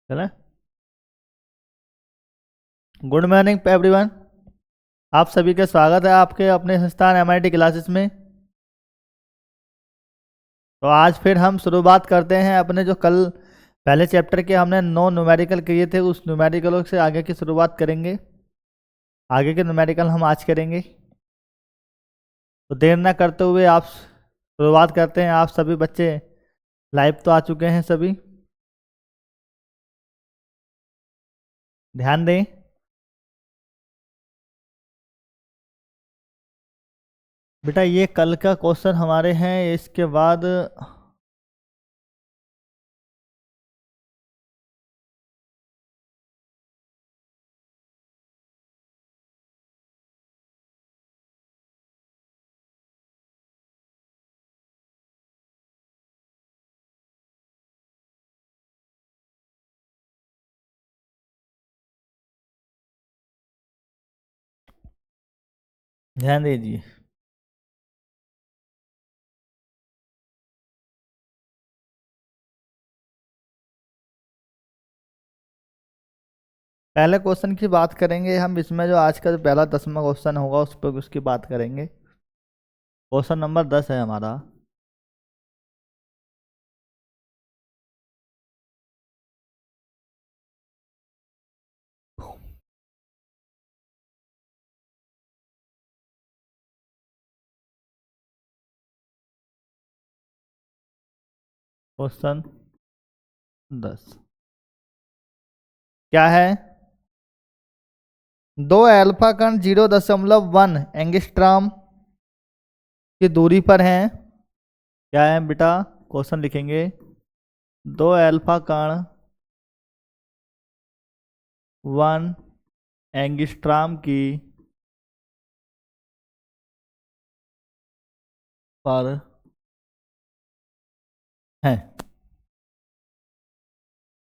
चले। Good morning everyone. आप सभी का स्वागत है आपके अपने संस्थान एमआईटी क्लासेस में। तो आज फिर हम शुरुआत करते हैं अपने जो कल पहले चैप्टर के हमने 9 न्यूमेरिकल किए थे, उस न्यूमेरिकलों से आगे की शुरुआत करेंगे। आगे के न्यूमेरिकल हम आज करेंगे, तो देर ना करते हुए आप शुरुआत करते हैं। आप सभी बच्चे लाइव तो आ चुके हैं सभी, ध्यान दें। बेटा ये कल का क्वेश्चन हमारे हैं, इसके बाद ध्यान दीजिए। पहले क्वेश्चन की बात करेंगे हम, इसमें जो आज का जो पहला 10वां क्वेश्चन होगा उस पर उसकी बात करेंगे। क्वेश्चन नंबर 10 है हमारा। क्वेश्चन 10 क्या है? दो अल्फा कण 0.1 एंगस्ट्रॉम की दूरी पर हैं। क्या है बेटा? क्वेश्चन लिखेंगे। दो अल्फा कण 1 एंगस्ट्रॉम की पर हैं।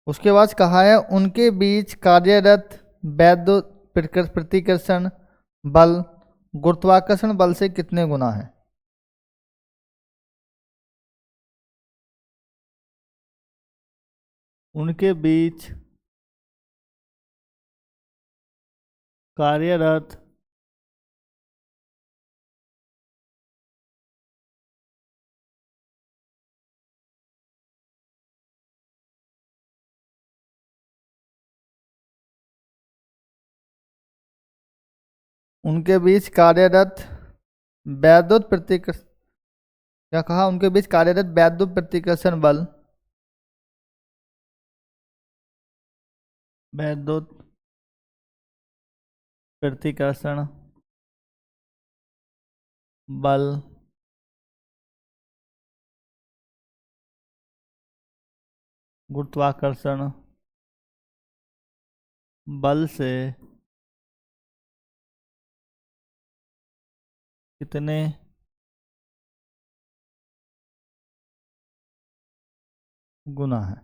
उसके बाद कहा है उनके बीच कार्यरत वैद्युत प्रतिकर्षण बल गुरुत्वाकर्षण बल से कितने गुना है? उनके बीच कार्यरत उनके बीच कार्यरत वैद्युत प्रतिकर्षण, क्या कहा? उनके बीच कार्यरत वैद्युत प्रतिकर्षण बल, वैद्युत प्रतिकर्षण बल गुरुत्वाकर्षण बल से कितने गुना है?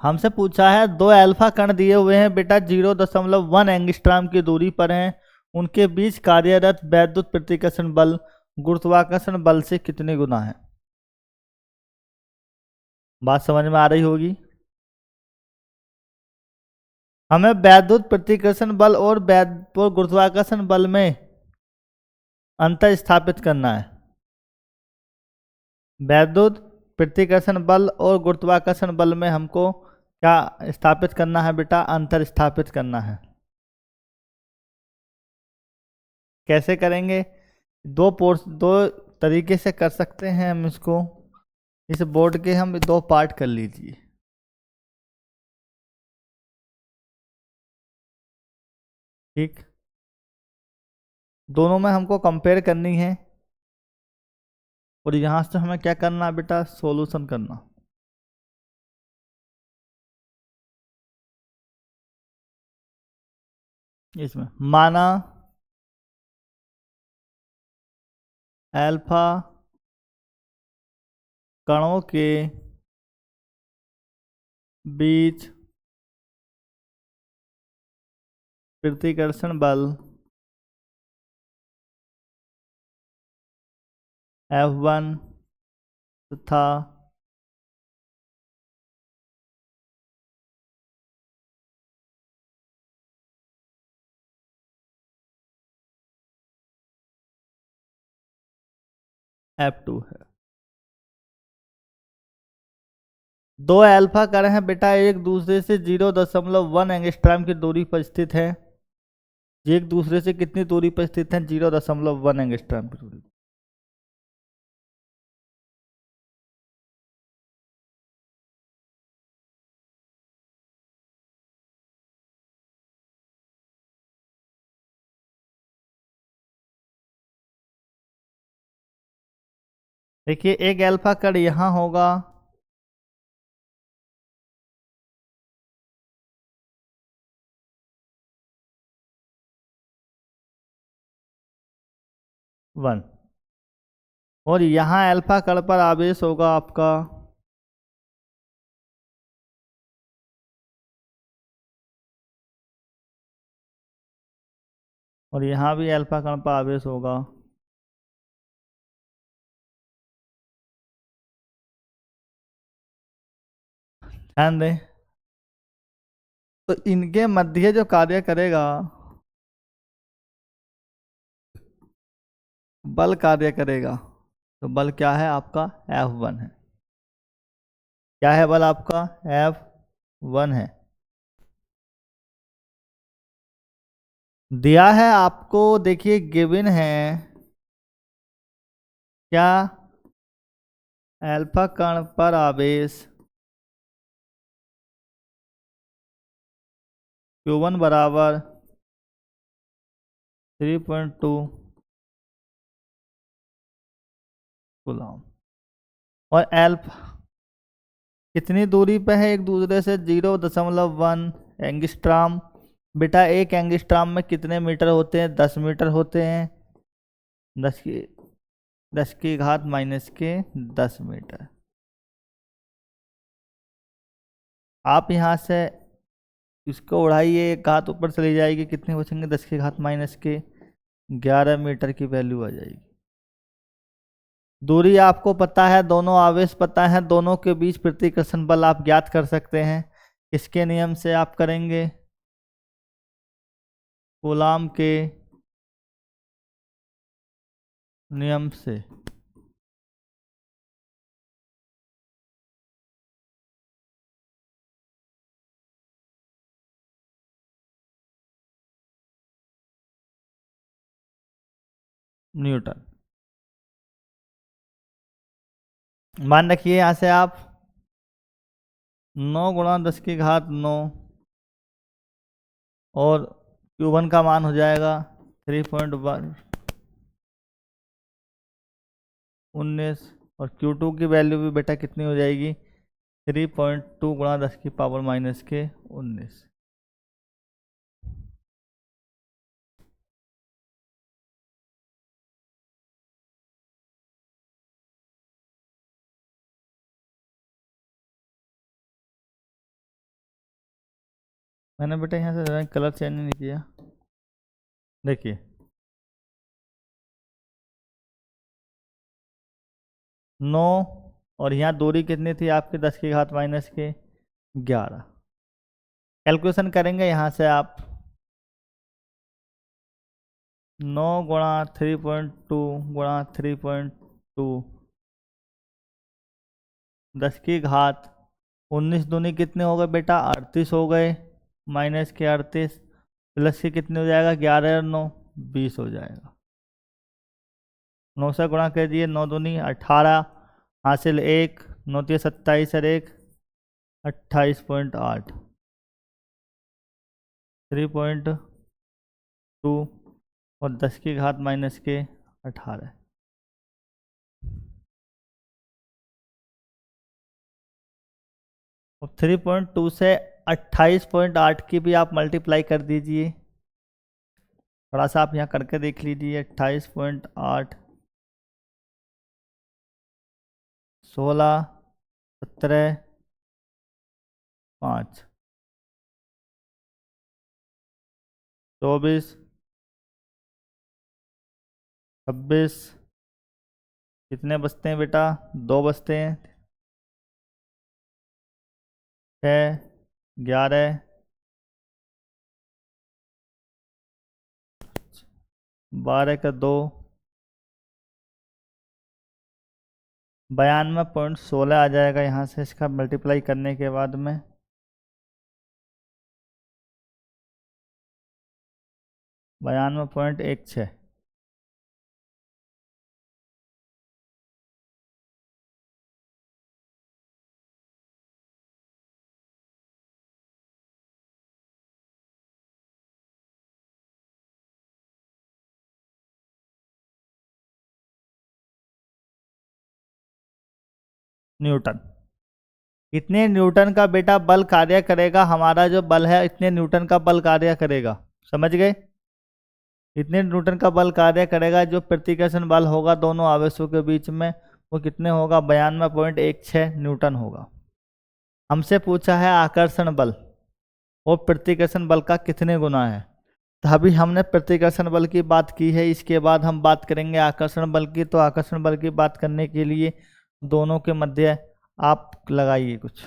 हमसे पूछा है दो अल्फा कण दिए हुए हैं बेटा, 0.1 एंगस्ट्रॉम की दूरी पर हैं। उनके बीच कार्यरत वैद्युत प्रतिकर्षण बल गुरुत्वाकर्षण बल से कितने गुना है? बात समझ में आ रही होगी। हमें वैद्युत प्रतिकर्षण बल और गुरुत्वाकर्षण बल में अंतर स्थापित करना है। वैद्युत प्रतिकर्षण बल और गुरुत्वाकर्षण बल में हमको क्या स्थापित करना है बेटा? अंतर स्थापित करना है। कैसे करेंगे? दो तरीके से कर सकते हैं हम इसको। इस बोर्ड के हम दो पार्ट कर लीजिए। ठीक, दोनों में हमको कंपेयर करनी है और यहां से हमें क्या करना है बेटा? सॉल्यूशन करना। इसमें माना अल्फा कणों के बीच प्रतिकर्षण बल F1 तथा F2 है। दो अल्फा कण हैं बेटा, एक दूसरे से 0.1 एंगस्ट्रॉम की दूरी पर स्थित है। ये एक दूसरे से कितनी दूरी पर स्थित है? 0.1 एंगस्ट्रॉम की दूरी। देखिए एक अल्फा कण यहाँ होगा, वन, और यहाँ अल्फा कण पर आवेश होगा आपका और यहाँ भी अल्फा कण पर आवेश होगा। ध्यान दें, तो इनके मध्य जो कार्य करेगा, बल कार्य करेगा, तो बल क्या है आपका? F1 है। क्या है बल आपका? F1 है। दिया है आपको, देखिए गिवन है क्या? अल्फा कण पर आवेश Q1 बराबर 3.2 कूलम, और अल्फा कितनी दूरी पे है एक दूसरे से? 0.1 एंगस्ट्रॉम। बेटा एक एंगस्ट्रॉम में कितने मीटर होते हैं? 10 मीटर होते हैं। 10 की घात -10 आप यहाँ से इसको उड़ाइए, एक घात ऊपर चली जाएगी, कितने बचेंगे? 10 की घात -11 मीटर की वैल्यू आ जाएगी। दूरी आपको पता है, दोनों आवेश पता है, दोनों के बीच प्रतिकर्षण बल आप ज्ञात कर सकते हैं। किसके नियम से आप करेंगे? कूलाम के नियम से। न्यूटन। मान रखिए यहाँ से आप 9 × 10 की घात 9 और Q1 का मान हो जाएगा 3.19 और Q2 की वैल्यू भी बेटा कितनी हो जाएगी? 3.2 × 10⁻⁻19। मैंने बेटा यहाँ से कलर चेंज नहीं किया। देखिए 9 और यहाँ दूरी कितनी थी आपकी? 10 की घात -11। कैलकुलेशन करेंगे यहाँ से आप 9 × 3.2 × 3.2 10 की घात 19 दूनी कितने हो गए बेटा? 38 हो गए। -38 प्लस के कितने हो जाएगा? 11 और 9 20 हो जाएगा। 9 से गुणा कर दिए, 9 दूनी 18 हासिल 1, 9 3 27 और 1 28.8 3.2 और 10 की घात -18। और 3.2 से 28.8 की भी आप मल्टीप्लाई कर दीजिए। थोड़ा सा आप यहाँ करके देख लीजिए। 28.8 16 17 5 24 26 कितने बचते हैं बेटा? 2 बचते हैं। 6, 11, 12 का 2, 92.16 आ जाएगा यहाँ से इसका मल्टीप्लाई करने के बाद में। 92.16। न्यूटन। इतने न्यूटन का बेटा बल कार्य करेगा, हमारा जो बल है इतने न्यूटन का बल कार्य करेगा। समझ गए? इतने न्यूटन का बल कार्य करेगा। जो प्रतिकर्षण बल होगा दोनों आवेशों के बीच में वो कितने होगा? 92.16 न्यूटन होगा। हमसे पूछा है आकर्षण बल, वो प्रतिकर्षण बल का कितने गुना है। तो अभी हमने प्रतिकर्षण बल की बात की है, इसके बाद हम बात करेंगे आकर्षण बल की। तो आकर्षण बल की बात करने के लिए दोनों के मध्य आप लगाइए कुछ।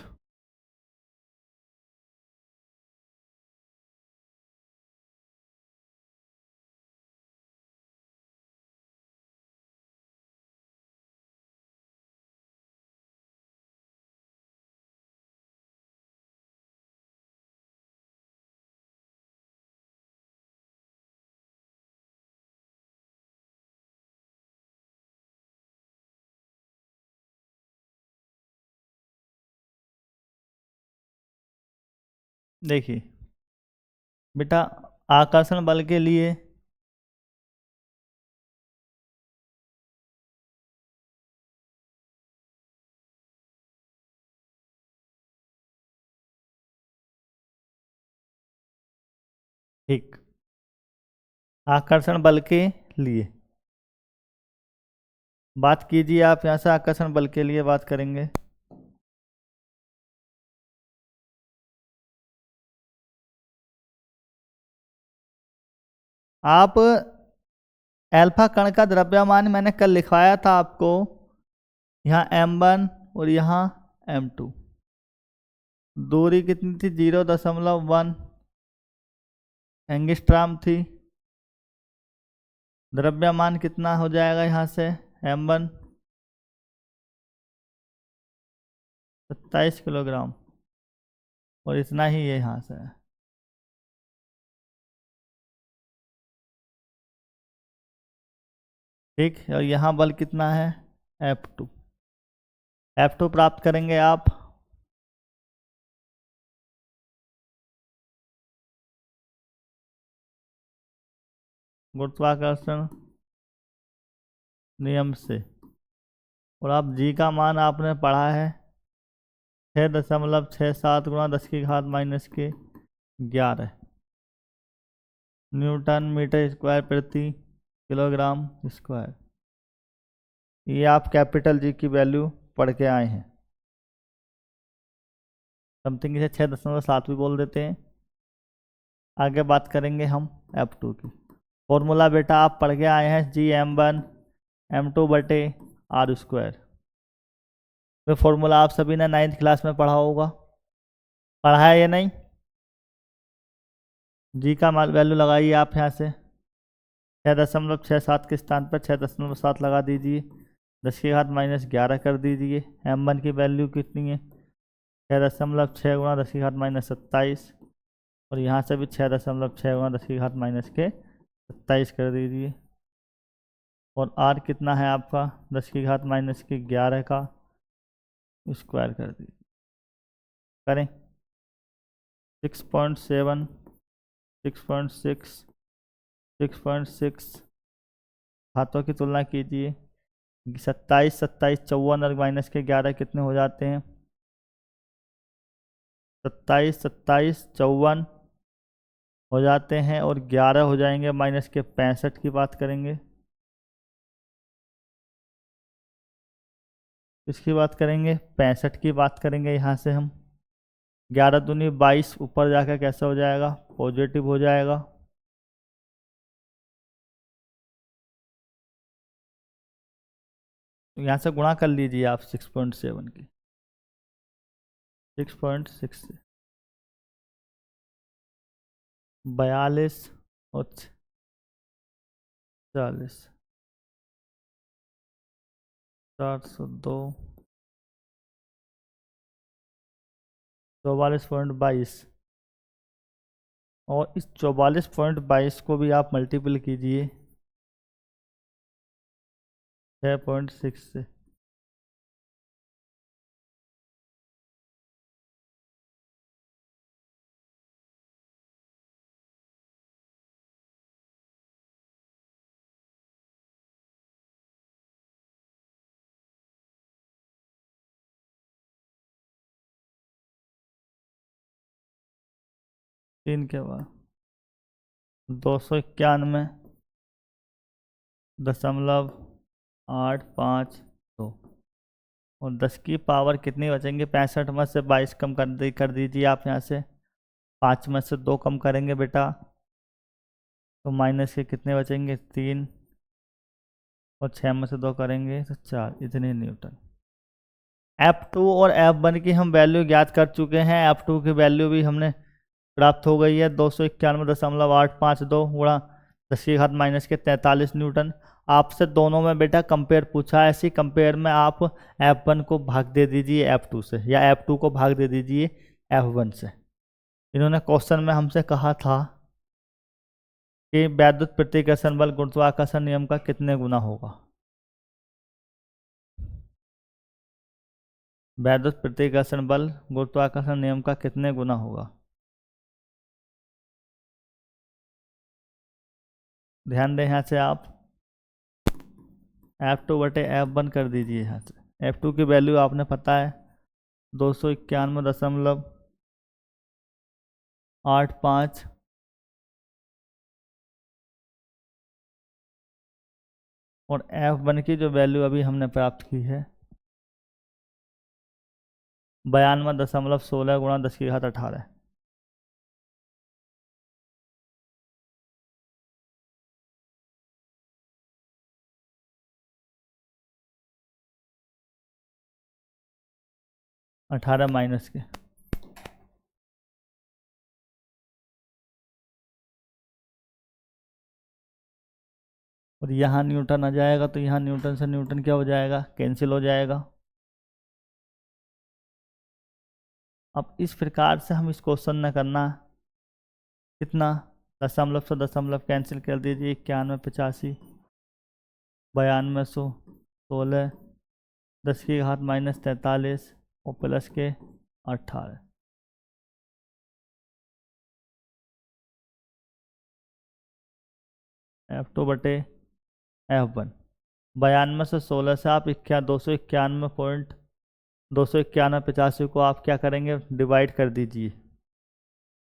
देखिए बेटा, आकर्षण बल के लिए ठीक, आकर्षण बल के लिए बात कीजिए आप। यहाँ से आकर्षण बल के लिए बात करेंगे। आप अल्फा कण का द्रव्यमान मैंने कल लिखवाया था आपको, यहाँ m1 और यहाँ m2। दूरी कितनी थी? 0.1 एंगस्ट्राम थी। द्रव्यमान कितना हो जाएगा यहाँ से? m1 27 किलोग्राम, और इतना ही ये यहाँ से है। ठीक, और यहाँ बल कितना है? F2। F2 प्राप्त करेंगे आप। गुरुत्वाकर्षण नियम से। और आप जी का मान आपने पढ़ा है 6.67 गुणा 10⁻⁻11 न्यूटन मीटर स्क्वायर प्रति किलोग्राम स्क्वायर। ये आप कैपिटल जी की वैल्यू पढ़ के आए हैं। समथिंग इसे 6.7 भी बोल देते हैं। आगे बात करेंगे हम F2 की। फॉर्मूला बेटा आप पढ़ के आए हैं, Gm1 m2 बटे आर स्क्वायर। तो फॉर्मूला आप सभी ने 9th क्लास में पढ़ा होगा। पढ़ा है या नहीं? जी का वैल्यू लगाइए आप यहाँ से। 6.67 के स्थान पर 6.7 लगा दीजिए। 10⁻⁻11 कर दीजिए। m1 की वैल्यू कितनी है? 6.6 गुणा 10⁻27। और यहाँ से भी 6.6 गुणा 10⁻27 कर दीजिए। और r कितना है आपका? 10⁻11 का स्क्वायर कर दीजिए। करें 6.7, 6.6, 6.6। हाथों की तुलना कीजिए। 27, 27, 54 और -11 कितने हो जाते हैं? 27, 27, 54 हो जाते हैं, और 11 हो जाएंगे -65 की बात करेंगे। किसकी बात करेंगे? 65 की बात करेंगे। यहाँ से हम 11 दूनी 22, ऊपर जाकर कैसा हो जाएगा? पॉजिटिव हो जाएगा। तो यहाँ से गुणा कर लीजिए आप 6.7 की, 6.6 से 42 और 40, 402, 44.22, और इस 44.22 को भी आप मल्टीपल कीजिए 6.6 से, तीन के बाद 291.852, और 10 की पावर कितनी बचेंगे, 65 में से 22 कम कर दीजिए आप यहाँ से, 5 में से 2 कम करेंगे बेटा तो माइनस के कितने बचेंगे, 3, और 6 में से 2 करेंगे तो 4, इतने न्यूटन। F2 और F1 की हम वैल्यू ज्ञात कर चुके हैं। F2 की वैल्यू भी हमने प्राप्त हो गई है 291.852 गुणा 10 की घात माइनस के 43 न्यूटन। आपसे दोनों में बेटा कंपेयर पूछा है, ऐसी कंपेयर में आप F1 को भाग दे दीजिए F2 से, या F2 को भाग दे दीजिए F1 से। इन्होंने क्वेश्चन में हमसे कहा था कि वैद्युत प्रतिकर्षण बल गुरुत्वाकर्षण नियम का कितने गुना होगा। वैद्युत प्रतिकर्षण बल गुरुत्वाकर्षण नियम का कितने गुना होगा, ध्यान दें। यहाँ से आप F2/F1 कर दीजिए। यहाँ से F2 की वैल्यू आपने पता है 291.85, और F1 की जो वैल्यू अभी हमने प्राप्त की है 92.16 गुणा 10 की घात 18। अठारह माइनस के, और यहाँ न्यूटन आ जाएगा तो यहाँ न्यूटन से न्यूटन क्या हो जाएगा, कैंसिल हो जाएगा। अब इस प्रकार से हम इस क्वेश्चन में करना कितना, दशमलव से दशमलव कैंसिल कर दीजिए, 91, 85, 9216, 10 की घात माइनस 43 और प्लस के 18। F2/F1 92 से 16 से आप 291.85 को आप क्या करेंगे, डिवाइड कर दीजिए।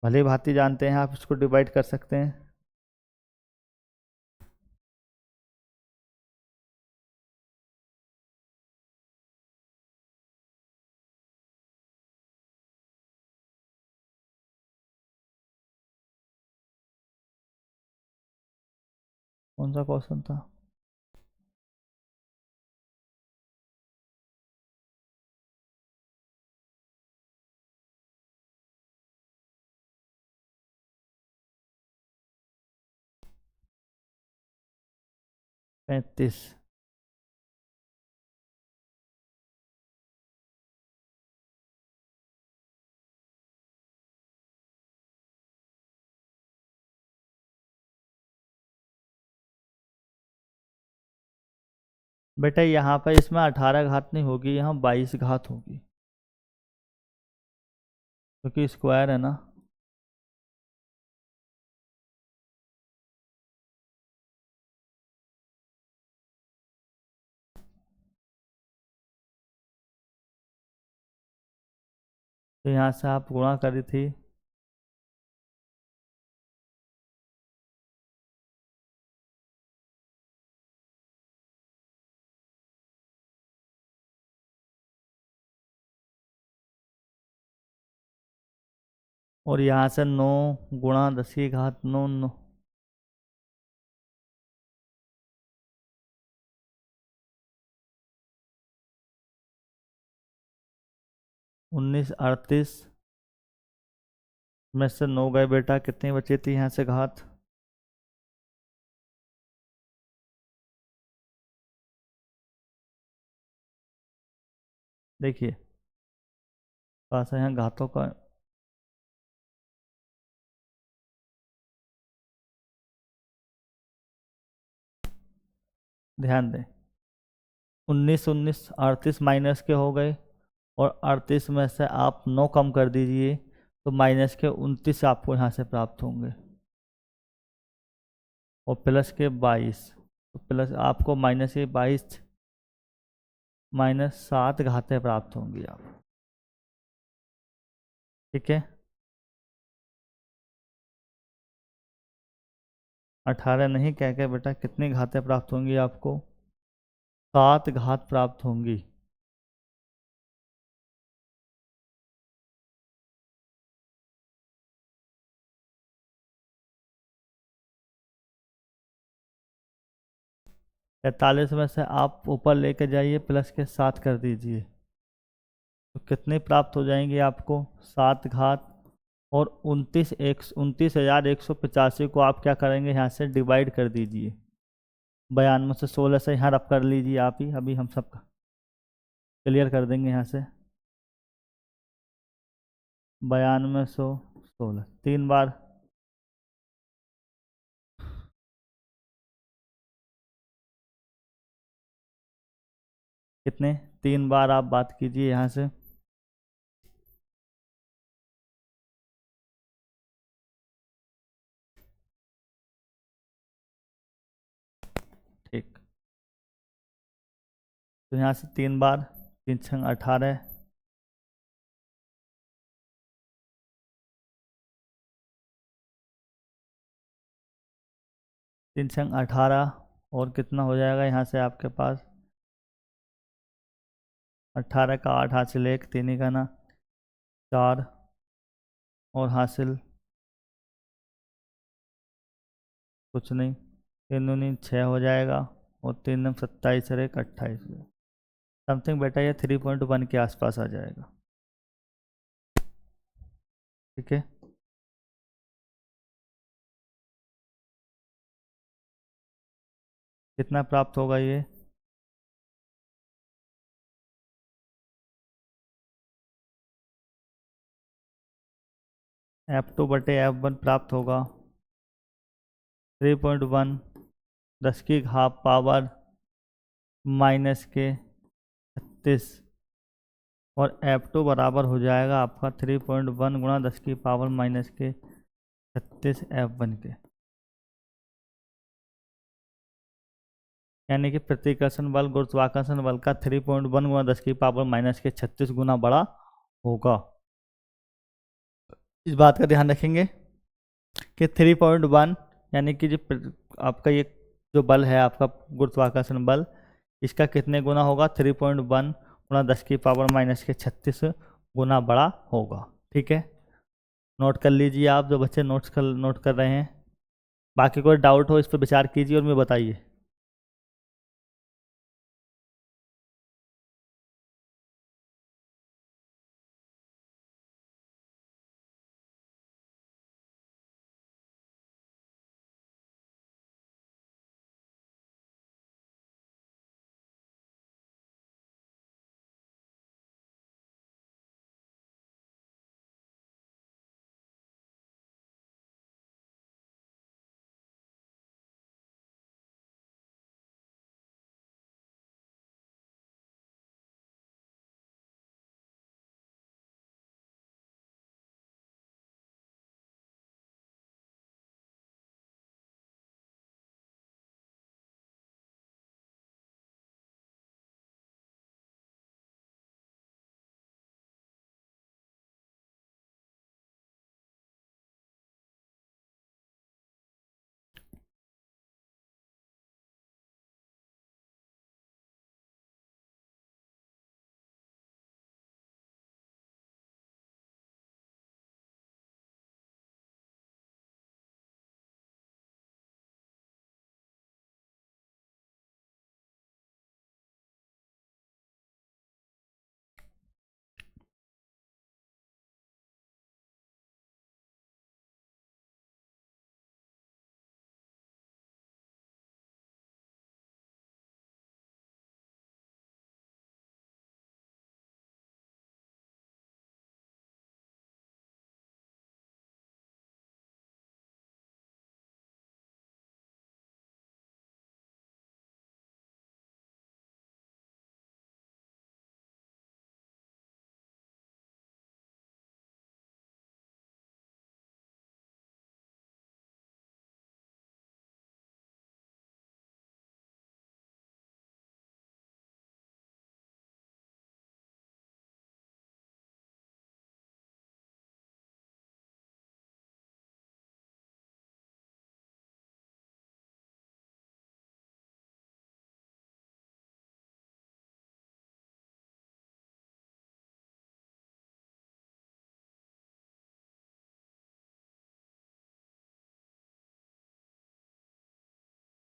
भले भांति जानते हैं आप इसको डिवाइड कर सकते हैं। कौन सा क्वेश्चन था, पैंतीस। बेटा यहाँ पर इसमें 18 घात नहीं होगी, यहाँ 22 घात होगी, क्योंकि स्क्वायर है ना। तो यहाँ से आप गुणा करी थी, और यहाँ से 9 गुणा 10 की घात 9, 9, 19 38 में से 9 गए बेटा, कितनी बची थी यहाँ से घात? देखिए पास है यहाँ घातों का, ध्यान दें। 19 38 माइनस के हो गए, और 38 में से आप 9 कम कर दीजिए तो माइनस के 29 आपको यहाँ से प्राप्त होंगे, और प्लस के 22, तो प्लस आपको माइनस के 22 -7 घातें प्राप्त होंगी आप। ठीक है, 18 नहीं कह के बेटा, कितनी घातें प्राप्त होंगी आपको? 7 घात प्राप्त होंगी। तैतालीस में से आप ऊपर लेके जाइए, प्लस के 7 कर दीजिए, तो कितनी प्राप्त हो जाएंगी आपको? 7 घात, और 29,185 को आप क्या करेंगे, यहाँ से डिवाइड कर दीजिए। 92 से 16 से यहाँ रब कर लीजिए आप ही, अभी हम सब क्लियर कर देंगे यहाँ से। 9216 3 बार, कितने? 3 बार आप बात कीजिए यहाँ से। ठीक, तो यहाँ से 3 बार, 3 छंग 18, तीन छंग 18, और कितना हो जाएगा यहाँ से आपके पास? 18 का 8 हासिल 1, 3 ही का ना 4, और हासिल कुछ नहीं, 3 दूनी 6 हो जाएगा, और 3 नम 27 और 1 28, समथिंग बेटा ये 3.1 के आसपास आ जाएगा। ठीक है, कितना प्राप्त होगा ये? F2/F1 प्राप्त होगा 3.1, 10 की घात पावर माइनस के 36, और F2 बराबर हो जाएगा आपका 3.1 गुणा 10 की पावर माइनस के 36 F1 के, यानी कि प्रतिकर्षण बल गुरुत्वाकर्षण बल का 3.1 गुणा 10 की पावर माइनस के 36 गुना बड़ा होगा। इस बात का ध्यान रखेंगे कि 3.1 यानी कि जो आपका ये जो बल है आपका गुरुत्वाकर्षण बल, इसका कितने गुना होगा? 3.1 गुणा 10 की पावर माइनस के 36 गुना बड़ा होगा। ठीक है, नोट कर लीजिए आप, जो बच्चे नोट कर रहे हैं। बाकी कोई डाउट हो इस पर विचार कीजिए और मुझे बताइए।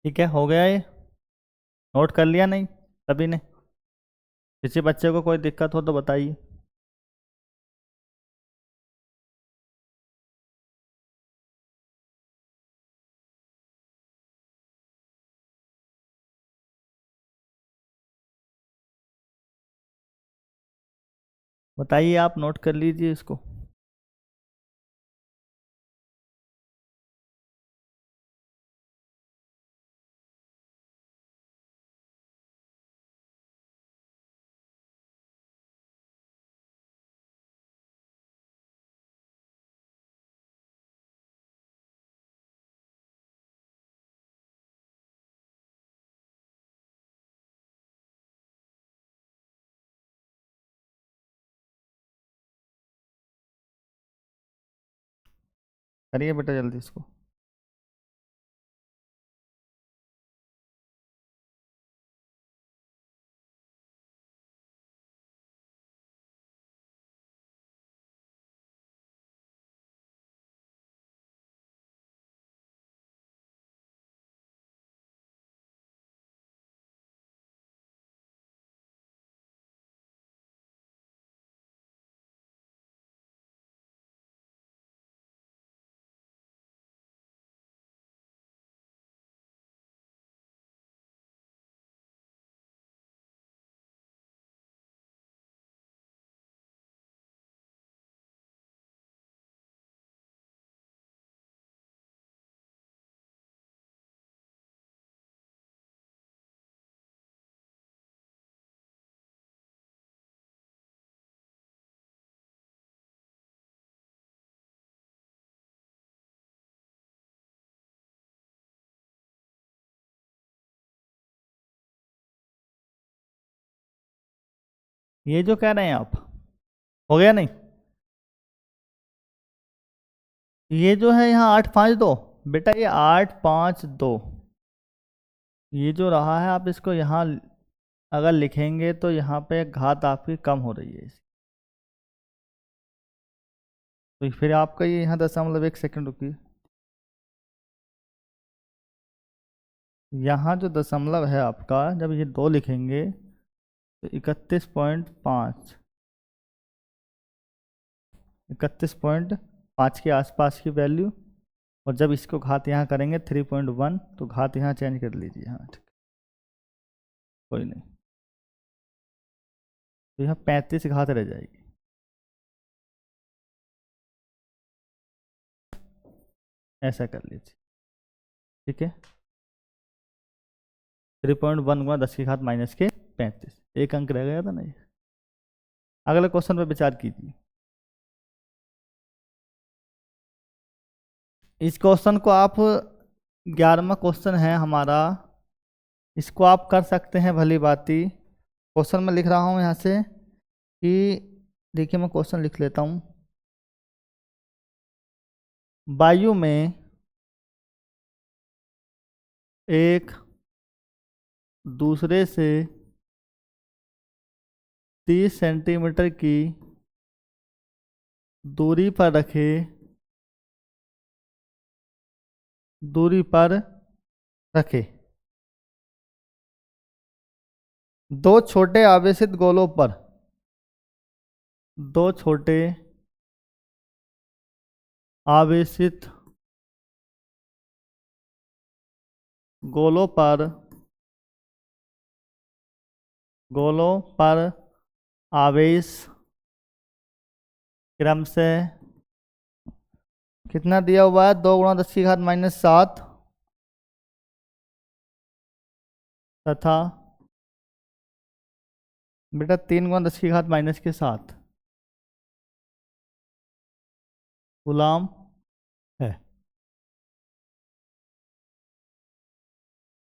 ठीक है, हो गया ये? नोट कर लिया नहीं सभी ने? किसी बच्चे को कोई दिक्कत हो तो बताइए। बताइए, आप नोट कर लीजिए इसको। करिए बेटा जल्दी इसको। ये जो कह रहे हैं आप, हो गया नहीं? ये जो है यहाँ 852 बेटा, ये 852 ये जो रहा है, आप इसको यहाँ अगर लिखेंगे तो यहाँ पे घात आपकी कम हो रही है इसकी। तो फिर आपका ये यहाँ 0.1 सेकंड रुकिए। यहाँ जो दशमलव है आपका, जब ये 2 लिखेंगे तो 31.5 31.5 के आसपास की वैल्यू। और जब इसको घात यहाँ करेंगे 3.1 तो घात यहाँ चेंज कर लीजिए। हाँ ठीक, कोई नहीं। तो यहाँ 35 घात रह जाएगी। ऐसा कर लीजिए, ठीक है। 3.1 गुणा 10 की घात माइनस के 35, एक अंक रह गया था ना ये। अगले क्वेश्चन पर विचार कीजिए। इस क्वेश्चन को आप, 11वां क्वेश्चन है हमारा, इसको आप कर सकते हैं भली बाती। क्वेश्चन में लिख रहा हूँ यहाँ से कि, देखिए मैं क्वेश्चन लिख लेता हूँ। वायु में एक दूसरे से 30 सेंटीमीटर की दूरी पर रखे दो छोटे आवेशित गोलों पर, दो छोटे आवेशित गोलों पर आवेश क्रम से कितना दिया हुआ है, 2 गुणा 10 की घात माइनस 7 तथा बेटा 3 गुणा 10 की घात माइनस के 7 गुलाम है।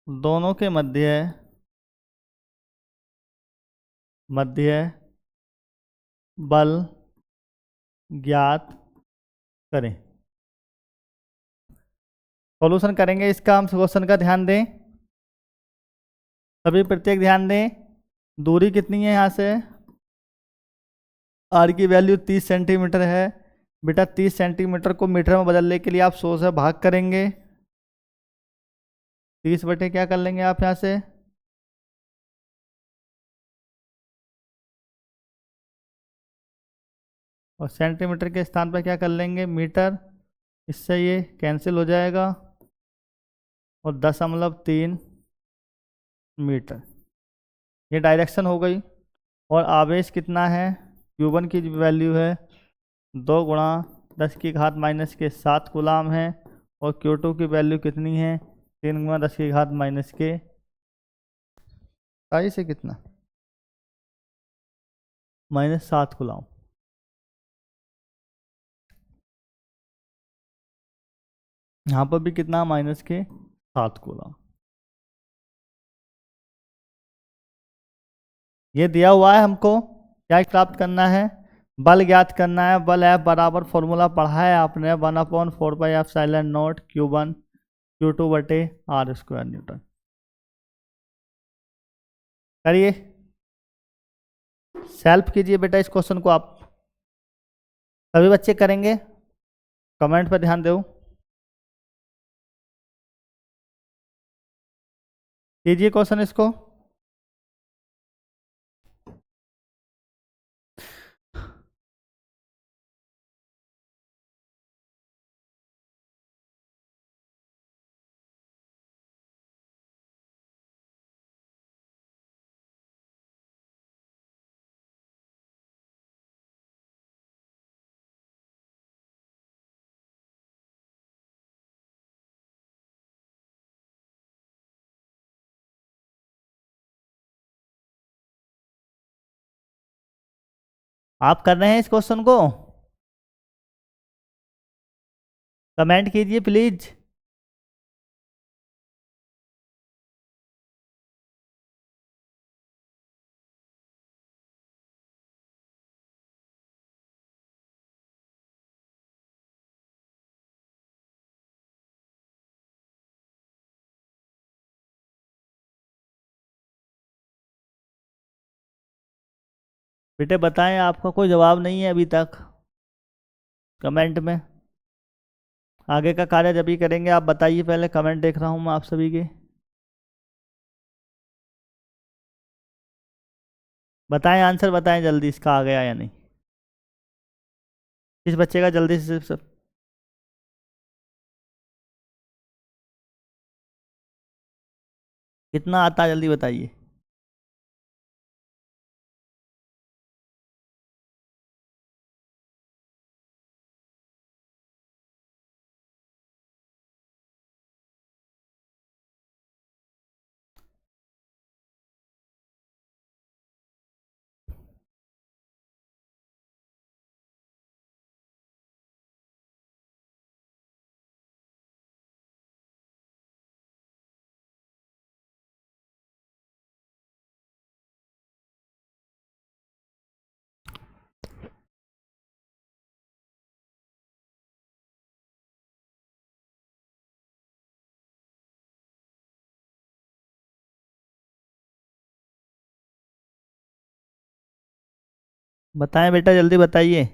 दोनों के मध्य बल ज्ञात करें। सॉल्यूशन करेंगे इसका हम। क्वेश्चन का ध्यान दें सभी, प्रत्येक ध्यान दें। दूरी कितनी है यहाँ से, आर की वैल्यू 30 सेंटीमीटर है। बेटा 30 सेंटीमीटर को मीटर में बदलने के लिए आप 100 से भाग करेंगे। 30 बटे क्या कर लेंगे आप यहाँ से, और सेंटीमीटर के स्थान पर क्या कर लेंगे, मीटर। इससे ये कैंसिल हो जाएगा, और 10.3 मीटर, ये डायरेक्शन हो गई। और आवेश कितना है, Q1 की वैल्यू है 2 × 10⁻⁷ कूलाम है, और Q2 की वैल्यू कितनी है, 3 × 10⁻⁷ से कितना, -7 कूलाम। यहाँ पर भी कितना, -7 कूलाम। ये दिया हुआ है हमको, क्या प्राप्त करना है, बल ज्ञात करना है। बल F बराबर फॉर्मूला पढ़ा है आपने, 1/4πε0 Q1 Q2/r²N। करिए, सेल्फ कीजिए बेटा इस क्वेश्चन को आप, सभी बच्चे करेंगे, कमेंट पर ध्यान दो, कीजिए क्वेश्चन इसको। आप कर रहे हैं इस क्वेश्चन को, कमेंट कीजिए प्लीज। बेटे बताएं, आपका कोई जवाब नहीं है अभी तक कमेंट में, आगे का कार्य जब ही करेंगे। आप बताइए पहले, कमेंट देख रहा हूँ मैं आप सभी के, बताएं आंसर, बताएं जल्दी इसका आ गया या नहीं, किस बच्चे का जल्दी से सब। कितना आता है जल्दी बताइए। बताएं बेटा जल्दी बताइए।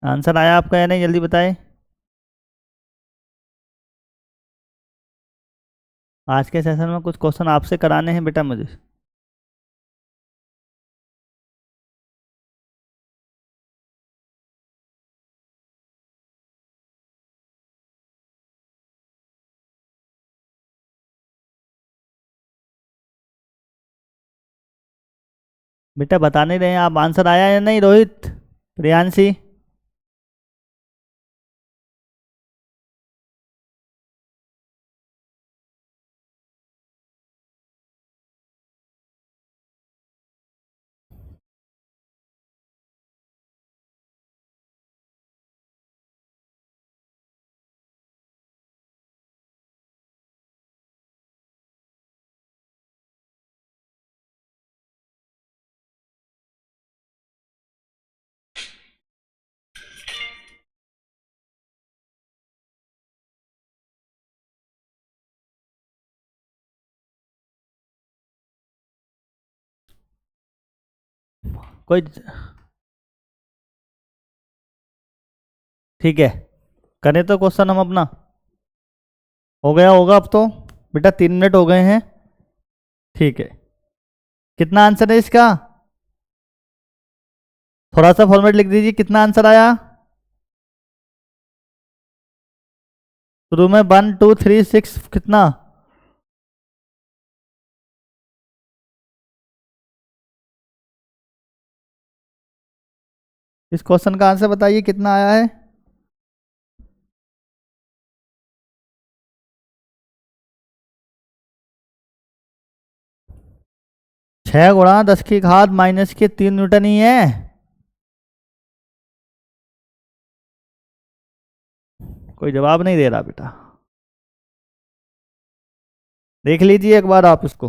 आंसर आया आपका या नहीं, जल्दी बताएं। आज के सेशन में कुछ क्वेश्चन आपसे कराने हैं बेटा मुझे। बेटा बता नहीं रहे हैं आप, आंसर आया या नहीं, रोहित, प्रियांशी। कोई ठीक है, करें तो क्वेश्चन हम अपना। हो गया होगा अब तो बेटा, 3 मिनट हो गए हैं। ठीक है, कितना आंसर है इसका? थोड़ा सा फॉर्मेट लिख दीजिए, कितना आंसर आया? शुरू में 1 2 3 6 कितना? इस क्वेश्चन का आंसर बताइए कितना आया है? 6 × 10⁻³ ही है। कोई जवाब नहीं दे रहा बेटा, देख लीजिए एक बार आप इसको।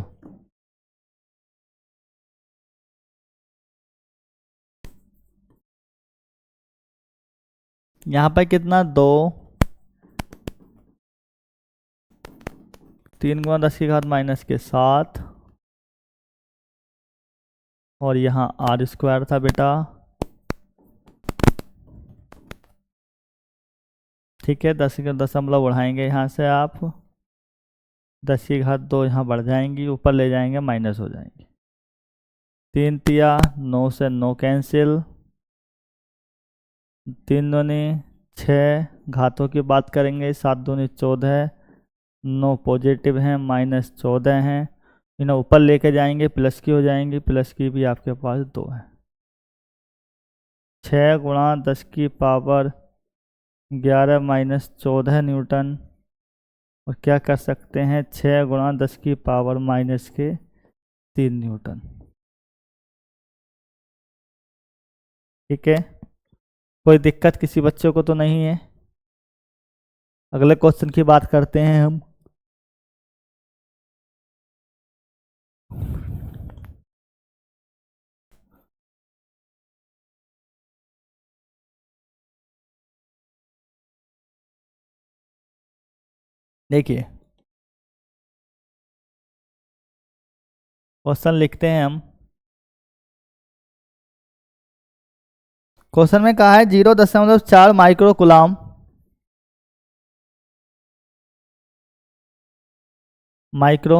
यहाँ पर कितना? 2 3 × 10⁻⁷ और यहाँ r² था बेटा। ठीक है, 10 का दशमलव बढ़ाएंगे यहाँ से आप, 10⁻², यहाँ बढ़ जाएंगी, ऊपर ले जाएंगे माइनस हो जाएंगे। 3 तिया 9 से 9 कैंसिल, 3 दूनी 6, घातों की बात करेंगे, 7 दूनी 14, 9 पॉजिटिव हैं, -14 हैं, इन्हें ऊपर लेके जाएंगे, प्लस की हो जाएंगी, प्लस की भी आपके पास 2 है। 6 × 10⁻⁻14 और क्या कर सकते हैं, 6 × 10⁻⁻3 न्यूटन। ठीक है, कोई दिक्कत किसी बच्चों को तो नहीं है? अगले क्वेश्चन की बात करते हैं हम। देखिए, क्वेश्चन लिखते हैं हम। क्वेश्चन में कहा है 0.4 माइक्रो कूलाम माइक्रो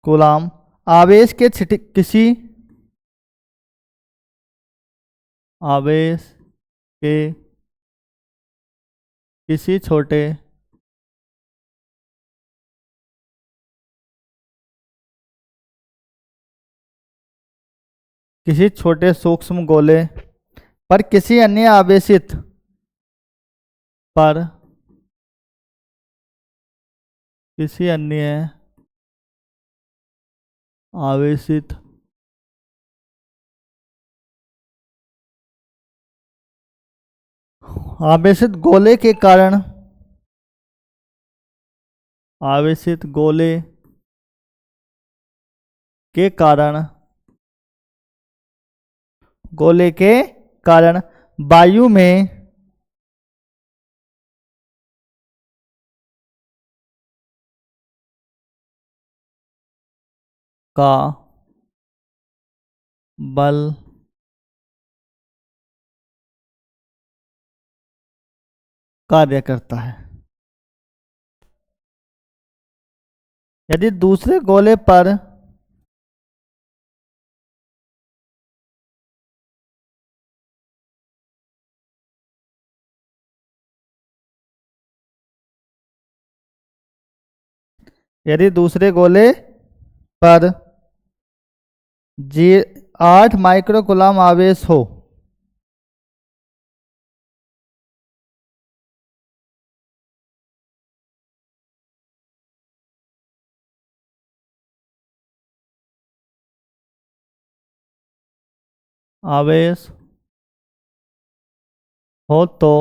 कूलाम आवेश के किसी आवेश के किसी छोटे सूक्ष्म गोले पर किसी अन्य आवेशित पर किसी अन्य आवेशित आवेशित गोले के कारण आवेशित गोले के कारण गोले के कारण वायु में का बल कार्य करता है। यदि दूसरे गोले पर यदि दूसरे गोले पर 8 माइक्रो कूलाम आवेश हो आवेश हो तो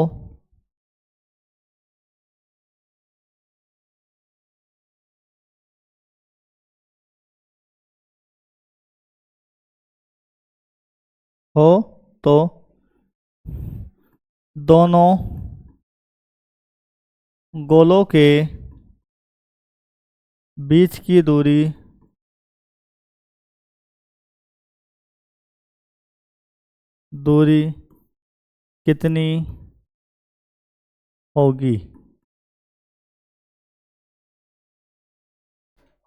दोनों गोलों के बीच की दूरी दूरी कितनी होगी।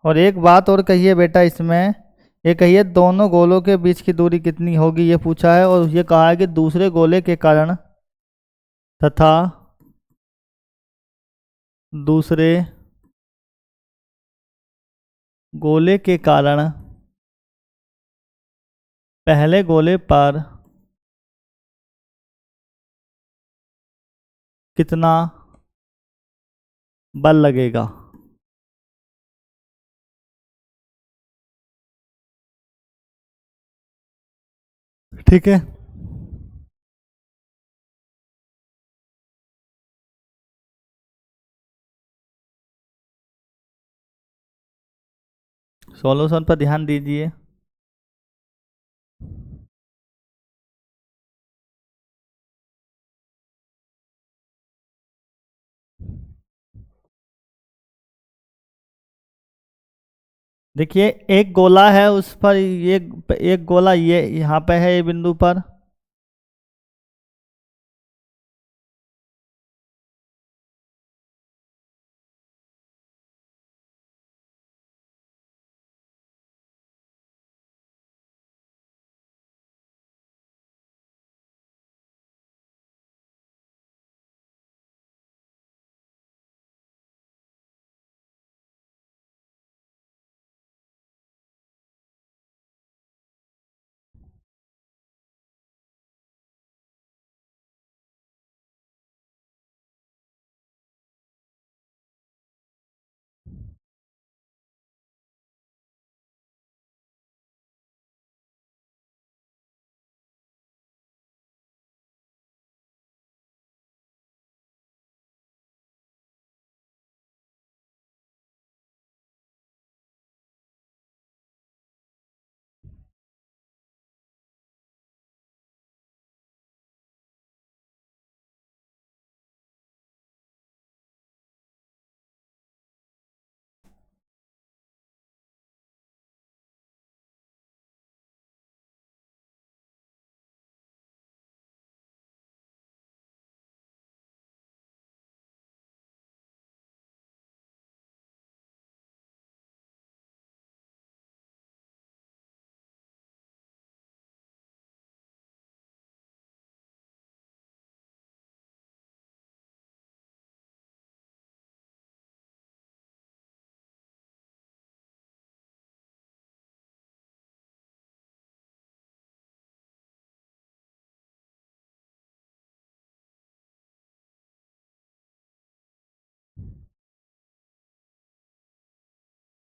और एक बात और कहिए बेटा इसमें, ये कहिए दोनों गोलों के बीच की दूरी कितनी होगी, ये पूछा है। और ये कहा है कि दूसरे गोले के कारण तथा दूसरे गोले के कारण पहले गोले पर कितना बल लगेगा। ठीक है। सॉल्यूशन पर ध्यान दीजिए। देखिए एक गोला है, उस पर ये एक गोला ये यहाँ पे है, ये बिंदु पर।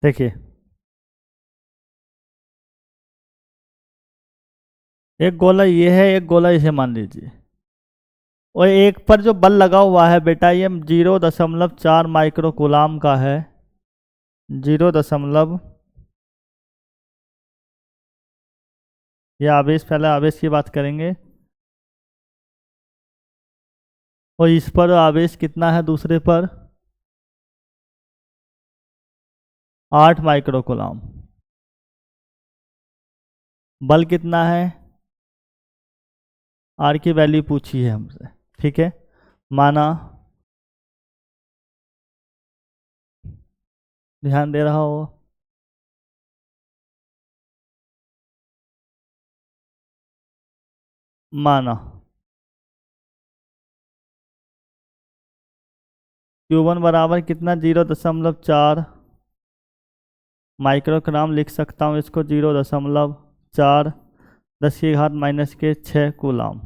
देखिए एक गोला ये है, एक गोला इसे मान लीजिए। और एक पर जो बल लगा हुआ है बेटा, ये 0.4 माइक्रो कूलाम का है। 0, ये आवेश, पहले आवेश की बात करेंगे। और इस पर आवेश कितना है दूसरे पर, 8 माइक्रो कूलाम। बल कितना है, आर की वैल्यू पूछी है हमसे। ठीक है, माना, ध्यान दे रहा हो। माना Q1 बराबर कितना, 0.4 माइक्रोग्राम लिख सकता हूँ इसको। 0.4 10⁻⁻6 कूलाम।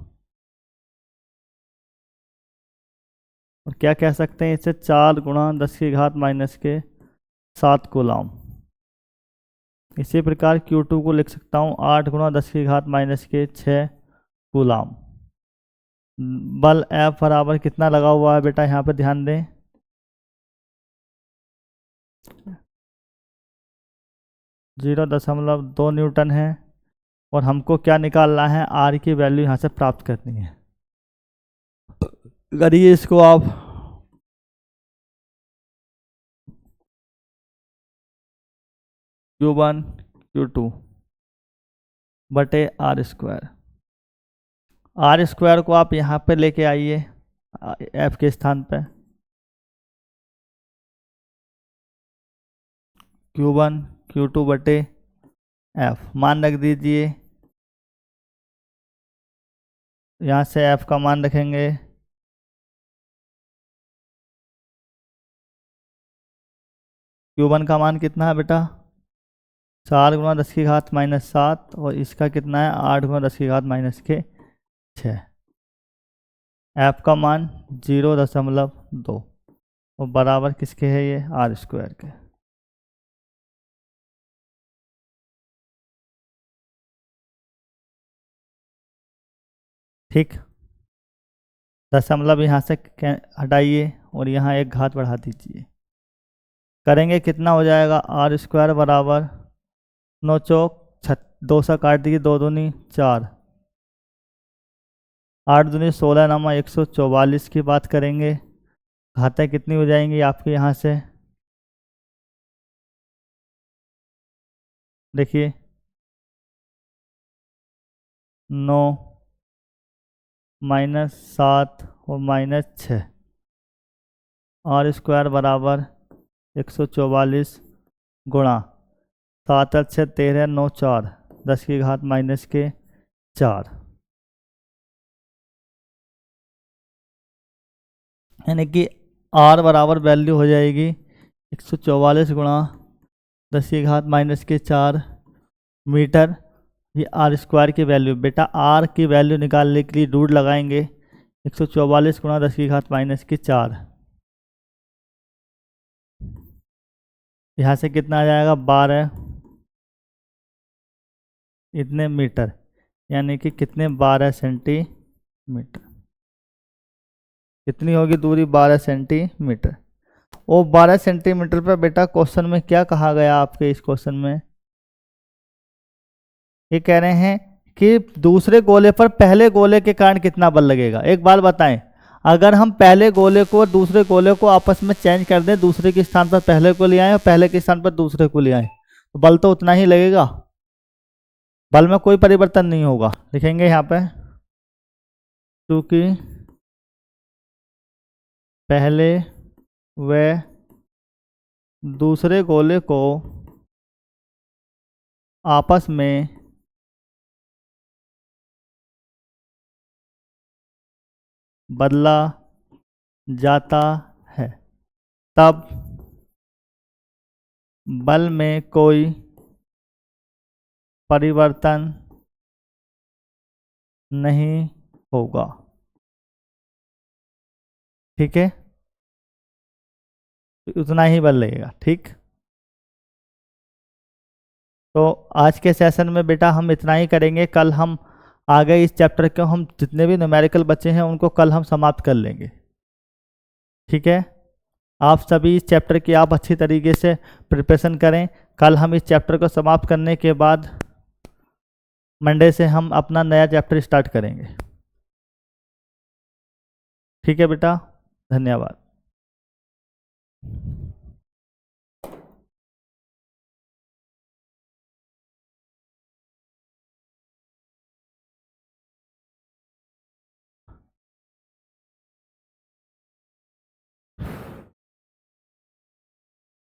और क्या कह सकते हैं इसे, 4 × 10⁻⁻7 कूलाम। इसी प्रकार Q2 को लिख सकता हूँ 8 × 10⁻⁻6 कूलाम। बल F बराबर कितना लगा हुआ है बेटा, यहाँ पर ध्यान दें। 0.2 न्यूटन है। और हमको क्या निकालना है, आर की वैल्यू यहाँ से प्राप्त करनी है। करिए इसको आप। Q1 Q2 बटे R²। आर स्क्वायर को आप यहाँ पे लेके आइए एफ के स्थान पे, Q1 Q2 बटे एफ मान रख दीजिए। यहाँ से एफ का मान रखेंगे, Q1 का मान कितना है बेटा 4 गुना 10 की घात -7, और इसका कितना है 8 गुना 10 की घात -6। एफ का मान 0.2 और बराबर किसके है ये आर स्क्वायर के। ठीक, दशमलव यहाँ से हटाइए और यहाँ एक घात बढ़ा दीजिए, करेंगे कितना हो जाएगा आर स्क्वायर बराबर 9 चौक 2 से काट दीजिए, 2 दूनी 4, 8 दूनी 16 नामा 144 की बात करेंगे, घातें कितनी हो जाएंगी आपके यहाँ से देखिए 9 -7 और -6, आर स्क्वायर बराबर 144 गुणा 7 और 6 13 9 4 10 की घात -4, यानी कि आर बराबर वैल्यू हो जाएगी 144 गुणा 10 की घात -4 मीटर। ये आर स्क्वायर की वैल्यू, बेटा आर की वैल्यू निकालने के लिए रूट लगाएंगे 144 गुणा 10 की घात -4, यहाँ से कितना आ जाएगा 12 इतने मीटर, यानी कि कितने 12 सेंटीमीटर, कितनी होगी दूरी 12 सेंटीमीटर। वो 12 सेंटीमीटर पर बेटा क्वेश्चन में क्या कहा गया आपके इस क्वेश्चन में, ये कह रहे हैं कि दूसरे गोले पर पहले गोले के कारण कितना बल लगेगा। एक बात बताएं, अगर हम पहले गोले को और दूसरे गोले को आपस में चेंज कर दें, दूसरे के स्थान पर पहले को ले आए और पहले के स्थान पर दूसरे को ले आए, तो बल तो उतना ही लगेगा, बल में कोई परिवर्तन नहीं होगा। लिखेंगे यहाँ पे क्योंकि पहले व दूसरे गोले को आपस में बदला जाता है, तब बल में कोई परिवर्तन नहीं होगा। ठीक है, उतना ही बल लगेगा। ठीक, तो आज के सेशन में बेटा हम इतना ही करेंगे, कल हम आगे इस चैप्टर के हम जितने भी न्यूमेरिकल बचे हैं उनको कल हम समाप्त कर लेंगे। ठीक है, आप सभी इस चैप्टर की आप अच्छी तरीके से प्रिपरेशन करें। कल हम इस चैप्टर को समाप्त करने के बाद मंडे से हम अपना नया चैप्टर स्टार्ट करेंगे। ठीक है बेटा, धन्यवाद।